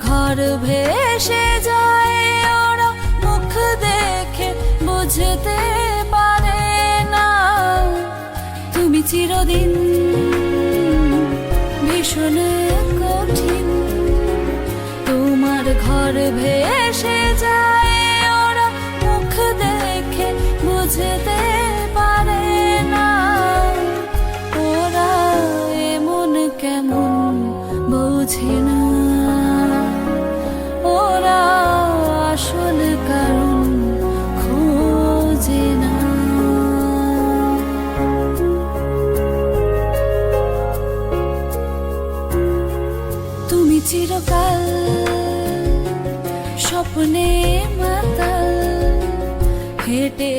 ঘর ভেসে যায়, ওরা মুখ দেখে বুঝতে পারে না তুমি চিরদিন ভীষণ কঠিন। তোমার ঘর ভেসে যায়, ওরা মুখ দেখে বুঝতে পারে না ওরা এমন কেমন বোঝে না, ওরা আসল কারণ খোঁজে না। তুমি চিরকাল স্বপ্নে মাতাল, হেঁটে